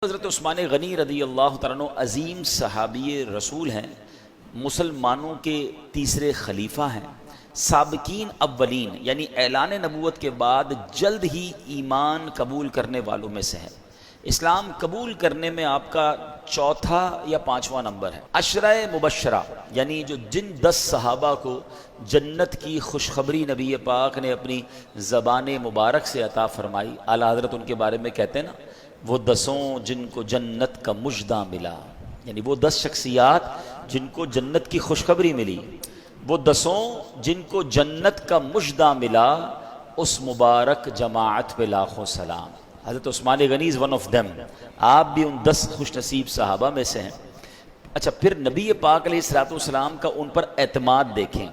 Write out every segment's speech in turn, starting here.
حضرت عثمان غنی رضی اللہ تعالیٰ عنہ عظیم صحابی رسول ہیں، مسلمانوں کے تیسرے خلیفہ ہیں، سابقین اولین یعنی اعلان نبوت کے بعد جلد ہی ایمان قبول کرنے والوں میں سے ہیں۔ اسلام قبول کرنے میں آپ کا چوتھا یا پانچواں نمبر ہے۔ عشرہ مبشرہ یعنی جن 10 صحابہ کو جنت کی خوشخبری نبی پاک نے اپنی زبان مبارک سے عطا فرمائی، اعلیٰ حضرت ان کے بارے میں کہتے ہیں نا، وہ 10 جن کو جنت کا مژدہ ملا، یعنی وہ 10 شخصیات جن کو جنت کی خوشخبری ملی، وہ 10 جن کو جنت کا مژدہ ملا، اس مبارک جماعت پہ لاکھوں سلام۔ حضرت عثمان غنی is one of them، آپ بھی ان 10 خوش نصیب صحابہ میں سے ہیں۔ اچھا، پھر نبی پاک علیہ الصلوۃ والسلام کا ان پر اعتماد دیکھیں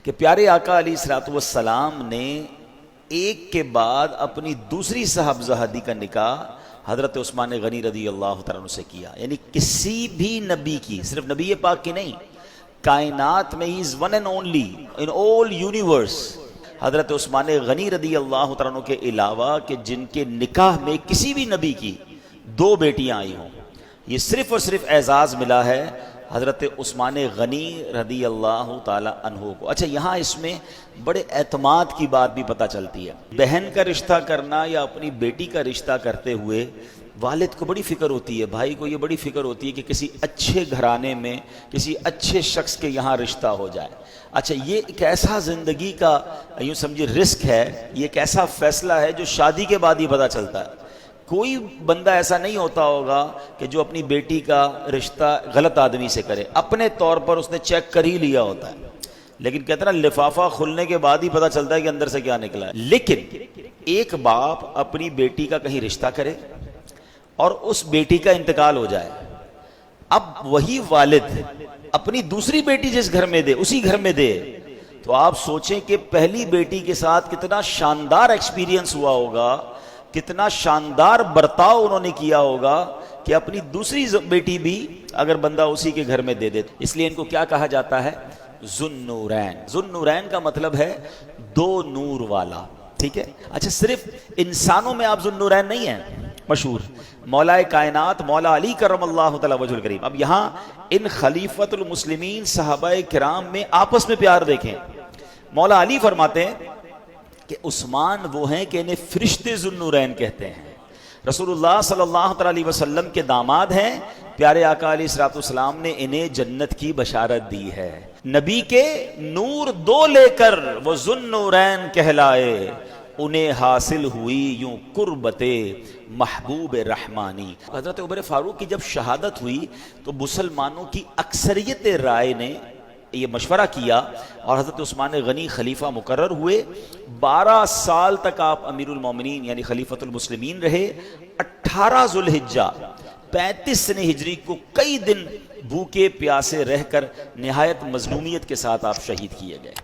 کہ پیارے آقا علیہ الصلوۃ والسلام نے ایک کے بعد اپنی دوسری صاحبزادی کا نکاح حضرت عثمان غنی رضی اللہ تعالیٰ عنہ سے کیا، یعنی کسی بھی نبی کی، صرف نبی پاک کی نہیں، کائنات میں ہی one and only in all universe, Hazrat Usman غنی رضی اللہ تعالیٰ عنہ کے علاوہ کہ جن کے نکاح میں کسی بھی نبی کی 2 بیٹیاں آئی ہوں، یہ صرف اور صرف اعزاز ملا ہے حضرت عثمان غنی رضی اللہ تعالی عنہ کو۔ اچھا، یہاں اس میں بڑے اعتماد کی بات بھی پتہ چلتی ہے۔ بہن کا رشتہ کرنا یا اپنی بیٹی کا رشتہ کرتے ہوئے والد کو بڑی فکر ہوتی ہے، بھائی کو یہ بڑی فکر ہوتی ہے کہ کسی اچھے گھرانے میں کسی اچھے شخص کے یہاں رشتہ ہو جائے۔ اچھا، یہ ایک ایسا زندگی کا یوں سمجھے رسک ہے، یہ ایک ایسا فیصلہ ہے جو شادی کے بعد ہی پتہ چلتا ہے۔ کوئی بندہ ایسا نہیں ہوتا ہوگا کہ جو اپنی بیٹی کا رشتہ غلط آدمی سے کرے، اپنے طور پر اس نے چیک کر ہی لیا ہوتا ہے، لیکن کہتے ہیں نا لفافہ کھلنے کے بعد ہی پتہ چلتا ہے کہ اندر سے کیا نکلا ہے۔ لیکن ایک باپ اپنی بیٹی کا کہیں رشتہ کرے اور اس بیٹی کا انتقال ہو جائے، اب وہی والد اپنی دوسری بیٹی جس گھر میں دے اسی گھر میں دے، تو آپ سوچیں کہ پہلی بیٹی کے ساتھ کتنا شاندار ایکسپیرینس ہوا ہوگا، کتنا شاندار برتاؤ انہوں نے کیا ہوگا کہ اپنی دوسری بیٹی بھی اگر بندہ اسی کے گھر میں دے دے۔ اس لیے ان کو کیا کہا جاتا ہے؟ ذوالنورین۔ ذوالنورین کا مطلب ہے 2 نور والا، ٹھیک ہے؟ اچھا، صرف انسانوں میں آپ ذوالنورین نہیں ہیں، مشہور مولا کائنات مولا علی کرم اللہ تعالی وجہ الکریم۔ اب یہاں ان خلیفۃ المسلمین صحابہ کرام میں آپس میں پیار دیکھیں۔ مولا علی فرماتے ہیں کہ عثمان وہ ہیں کہ انہیں فرشتے ذوالنورین کہتے ہیں، رسول اللہ صلی اللہ علیہ وسلم کے داماد ہیں، پیارے آقا علیہ الصلوۃ والسلام نے انہیں جنت کی بشارت دی ہے۔ نبی کے نور 2 لے کر وہ ذوالنورین کہلائے، انہیں حاصل ہوئی یوں قربت محبوب رحمانی۔ حضرت عمر فاروق کی جب شہادت ہوئی تو مسلمانوں کی اکثریت رائے نے یہ مشورہ کیا اور حضرت عثمان غنی خلیفہ مقرر ہوئے۔ 12 سال تک آپ امیر المومنین یعنی خلیفۃ المسلمین رہے۔ 18 ذوالحجہ 35 سنہ ہجری کو کئی دن بھوکے پیاسے رہ کر نہایت مظلومیت کے ساتھ آپ شہید کیے گئے۔